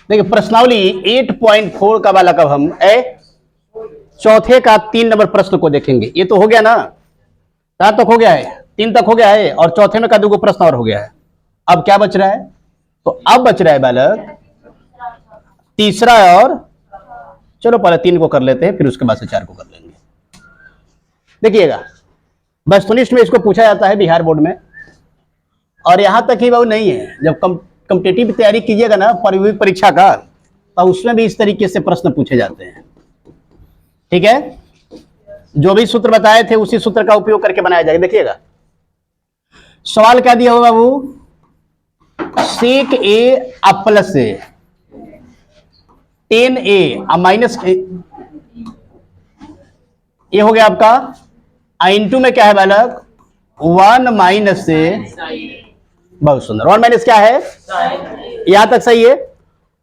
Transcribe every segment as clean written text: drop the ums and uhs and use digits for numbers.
देखिए प्रश्नावली 8.4 का बालक अब हम चौथे का 3 नंबर प्रश्न को देखेंगे। ये तो हो गया ना, 4 तक हो गया है, 3 तक हो गया है और चौथे में का 2 प्रश्न और हो गया है। अब क्या बच रहा है? तो अब बच रहा है बालक तीसरा, और चलो पहले 3 को कर लेते हैं, फिर उसके बाद से 4 को कर लेंगे। देखिएगा वस्तुनिष्ठ में इसको पूछा जाता है बिहार बोर्ड में, और यहां तक ही वो नहीं है, जब कॉम्पिटिटिव तैयारी कीजिएगा ना परीक्षा का, तो उसमें भी इस तरीके से प्रश्न पूछे जाते हैं। ठीक है, जो भी सूत्र बताए थे उसी सूत्र का उपयोग करके बनाया जाएगा। देखिएगा सवाल क्या दिया होगा बाबू, सेक ए प्लस ए 10a माइनस ये हो गया आपका, इंटू में क्या है बालक 1 माइनस से, बहुत सुंदर, 1 माइनस क्या है, यहां तक सही है।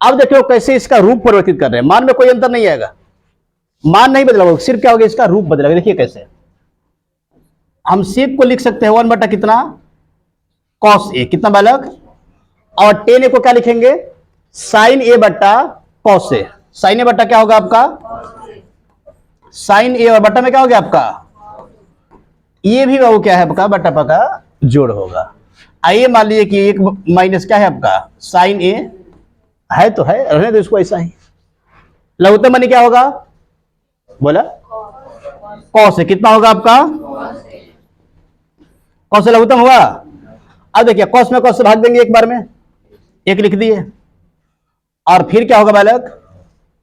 अब देखो कैसे इसका रूप परिवर्तित कर रहे हैं, मान में कोई अंतर नहीं आएगा, मान नहीं बदला होगा, सिर्फ क्या होगा इसका रूप बदलेगा। देखिए कैसे हम सेक को लिख सकते हैं 1 बटा कितना कॉस ए, कितना बालक, और 10a को क्या लिखेंगे साइन ए बटा कॉस ए। साइन ए बटा क्या होगा आपका साइन ए, और बटा में क्या हो गया आपका, ये भी वो क्या है आपका बटा का जोड़ होगा। आइए मान लीजिए कि 1 माइनस क्या है आपका साइन ए है, तो है, रहने दो इसको ऐसा ही। लघुत्तम मानी क्या होगा बोला कॉस ए, कितना होगा आपका कॉस ए लघुत्तम हुआ। अब देखिए कॉस में कॉस से भाग देंगे एक बार में, 1 लिख दिए, और फिर क्या होगा बालक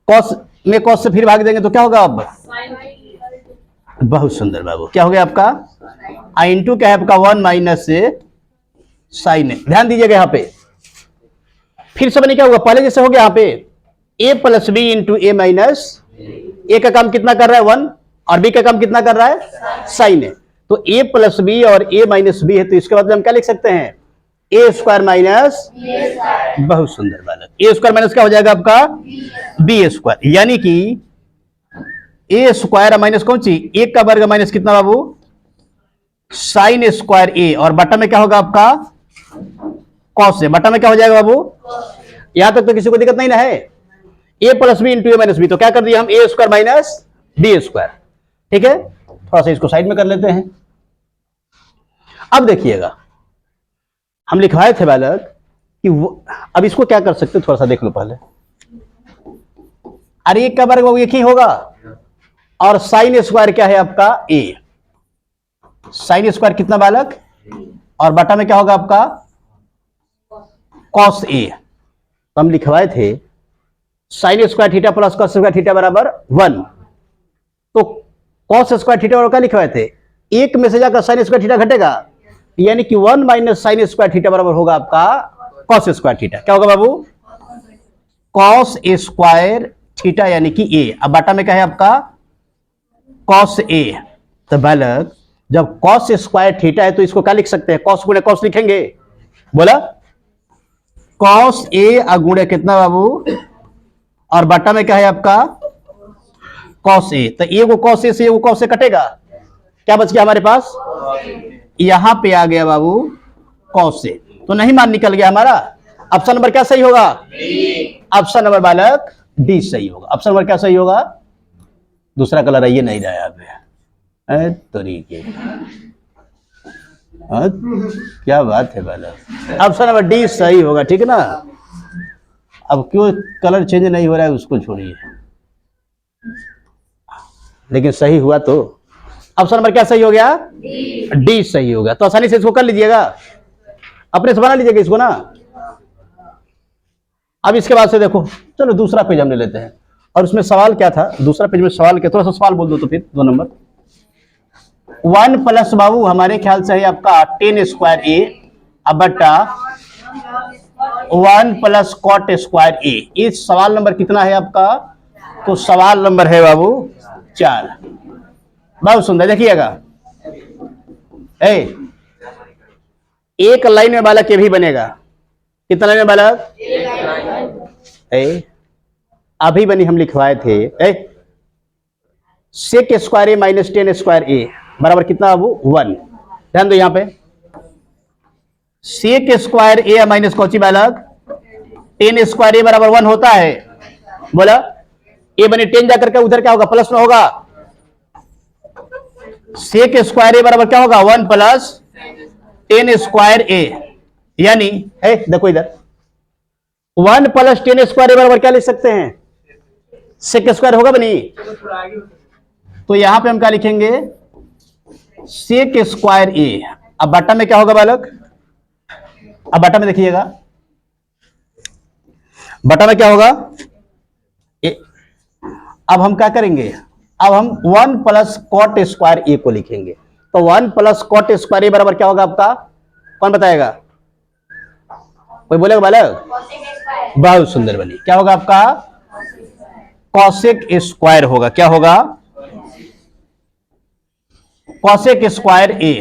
कॉस में कॉस से फिर भाग देंगे तो क्या होगा, अब बहुत सुंदर बाबू, क्या हो गया आपका इंटू क्या है आपका 1 माइनस से साइन ए। ध्यान दीजिएगा यहाँ पे फिर से बने क्या होगा, पहले जैसे हो गया यहाँ पे a plus B into A minus, A का काम कितना कर रहा है 1 और b का काम कितना कर रहा है साइन ए। तो a प्लस बी और a माइनस बी है, तो इसके बाद हम क्या लिख सकते हैं ए स्क्वायर माइनस, बहुत सुंदर बालक, ए स्क्वायर माइनस क्या हो जाएगा आपका बी स्क्वायर, यानी कि ए स्क्वायर माइनस कौन सी 1 का वर्ग माइनस कितना बाबू साइन स्क्वायर ए, और बटा में क्या होगा आपका कॉस ए, बटा में क्या हो जाएगा बाबू, यहां तक तो किसी को दिक्कत नहीं ना है, ए plus B into A minus B, तो क्या कर दिया हम ए स्क्वायर माइनस बी स्क्वायर। ठीक है, थोड़ा सा इसको साइड में कर लेते हैं। अब देखिएगा हम लिखवाए थे बालक कि अब इसको क्या कर सकते, थोड़ा सा देख लो पहले, अरे 1 का वर्ग वो 1 ही होगा, और साइन स्क्वायर क्या है आपका ए, साइन स्क्वायर कितना बालक, और बटा में क्या होगा आपका कॉस ए। तो हम लिखवाए थे sine square theta plus cos square theta बराबर 1, तो कॉस स्क्वायर थीटा बराबर क्या लिखवाए थे, 1 में से जाकर साइन स्क्वायर थीटा घटेगा, यानी कि 1 माइनस साइन स्क्वायर थीटा बराबर होगा आपका कॉस स्क्वायर थीटा। क्या होगा बाबू कॉस स्क्वायर थीटा यानी कि ए, अब बटा में क्या है आपका कॉस ए। तो बालक जब कॉस स्क्वायर थीटा है तो इसको क्या लिख सकते हैं, कॉस गुणे कॉस लिखेंगे, बोला कॉस ए अगुणे कितना बाबू, और बटा में क्या है आपका कॉस ए। तो ए को कॉस ए से वो कॉस से कटेगा, क्या बच गया हमारे पास, यहां पे आ गया बाबू कॉस से, तो नहीं मान निकल गया हमारा। ऑप्शन नंबर क्या सही होगा, ऑप्शन नंबर बालक डी सही होगा। ऑप्शन नंबर क्या सही होगा, दूसरा कलर ये नहीं रहा पे तरीके, क्या बात है बालक, ऑप्शन नंबर डी सही होगा। ठीक है ना, अब क्यों कलर चेंज नहीं हो रहा है उसको छोड़िए, लेकिन सही हुआ तो ऑप्शन नंबर क्या सही हो गया, डी सही हो गया। तो आसानी से इसको कर लीजिएगा, अपने से बना लीजिएगा इसको ना। अब इसके बाद से देखो, चलो दूसरा पेज हम ले लेते हैं, और उसमें सवाल क्या था, दूसरा पेज में सवाल क्या, थोड़ा सा सवाल बोल दो तो फिर 2 नंबर। 1 प्लस बाबू हमारे ख्याल से है आपका 10 स्क्वायर ए, अब बटा 1 प्लस कॉट स्क्वायर ए। इस सवाल नंबर कितना है आपका, तो सवाल नंबर है बाबू 4। बहुत सुंदर, देखिएगा एक लाइन में बालक ये भी बनेगा, कितना लाइन में बालक अभी बनी, हम लिखवाए थे सेक स्क्वायर ए माइनस 10 स्क्वायर ए बराबर कितना बाबू 1। ध्यान दो यहां पे सेक स्क्वायर ए माइनस कौची बालक टेन स्क्वायर ए बराबर 1 होता है। बोला ए बने 10 जाकर के उधर क्या होगा, प्लस में होगा। सेक स्क्वायर ए बराबर क्या होगा, 1 प्लस 10 स्क्वायर ए, यानी है देखो इधर 1 प्लस 10 स्क्वायर ए बराबर क्या लिख सकते हैं, सेक स्क्वायर होगा बनी। तो यहां पे हम क्या लिखेंगे, सेक स्क्वायर ए। अब बटा में क्या होगा बालक, अब बटा में देखिएगा, बटा में क्या होगा अब हम क्या करेंगे, अब हम 1 प्लस कॉट स्क्वायर ए को लिखेंगे। तो 1 प्लस कॉट स्क्वायर ए बराबर क्या होगा आपका, कौन बताएगा, कोई बोलेगा बालक, बहुत सुंदर बनी, क्या होगा आपका, कॉसेक स्क्वायर होगा। क्या होगा, कॉसेक स्क्वायर ए।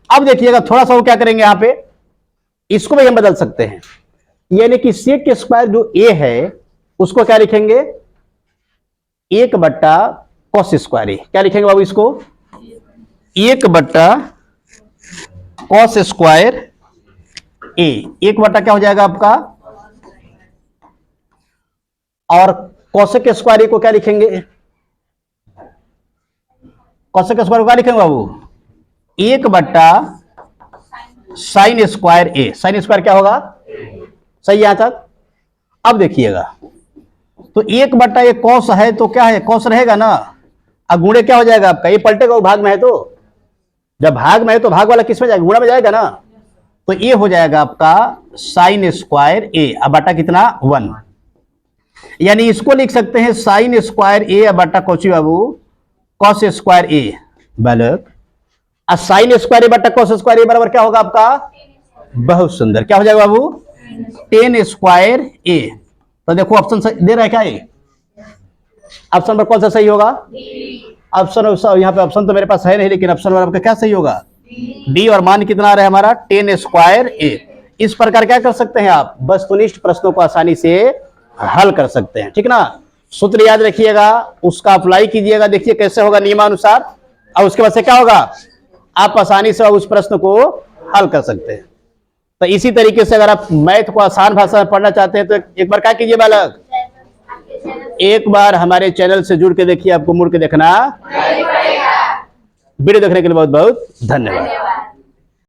अब देखिएगा थोड़ा सा वो क्या करेंगे यहां पे, इसको भी हम बदल सकते हैं, यानी कि सेक स्क्वायर जो ए है उसको क्या लिखेंगे, 1 बट्टा कॉस स्क्वायर ए। क्या लिखेंगे बाबू इसको, 1 बट्टा कॉस स्क्वायर ए। 1 बट्टा क्या हो जाएगा आपका, और कॉसेक स्क्वायर ए को क्या लिखेंगे, कॉसेक स्क्वायर को क्या लिखेंगे बाबू, 1 बट्टा साइन स्क्वायर ए। साइन स्क्वायर क्या होगा, सही यहां तक। अब देखिएगा तो 1 बट्टा ये कॉस है तो क्या है, कॉस रहेगा ना, अब गुणे क्या हो जाएगा आपका, ये पलटेगा, वो भाग में है तो जब भाग में है तो भाग वाला किस में जाएगा, गुणा में जाएगा ना। तो ये हो जाएगा आपका साइन स्क्वायर ए, अब बटा कितना 1, यानी इसको लिख सकते हैं साइन स्क्वायर ए बटा कोची बाबू कॉस स्क्वायर ए बालक। अब साइन स्क्वायर ए बटा कॉस स्क्वायर ए बराबर क्या होगा आपका, बहुत सुंदर, क्या हो जाएगा बाबू 10 स्क्वायर ए। तो देखो ऑप्शन दे रहा है क्या, ये ऑप्शन नंबर कौन सा सही होगा, ऑप्शन यहाँ पे ऑप्शन तो मेरे पास है नहीं, लेकिन ऑप्शन नंबर आपका क्या सही होगा, डी। और मान कितना आ रहा है हमारा 10 स्क्वायर ए। इस प्रकार क्या कर सकते हैं आप, वस्तुनिष्ठ प्रश्नों को आसानी से हल कर सकते हैं, ठीक ना। सूत्र याद रखिएगा, उसका अप्लाई कीजिएगा, देखिए कैसे होगा नियमानुसार, और उसके बाद से क्या होगा, आप आसानी से उस प्रश्न को हल कर सकते हैं। तो इसी तरीके से अगर आप मैथ को आसान भाषा में पढ़ना चाहते हैं तो एक बार क्या कीजिए बालक, एक बार हमारे चैनल से जुड़ के देखिए, आपको मुड़ के देखना। वीडियो देखने के लिए बहुत बहुत धन्यवाद।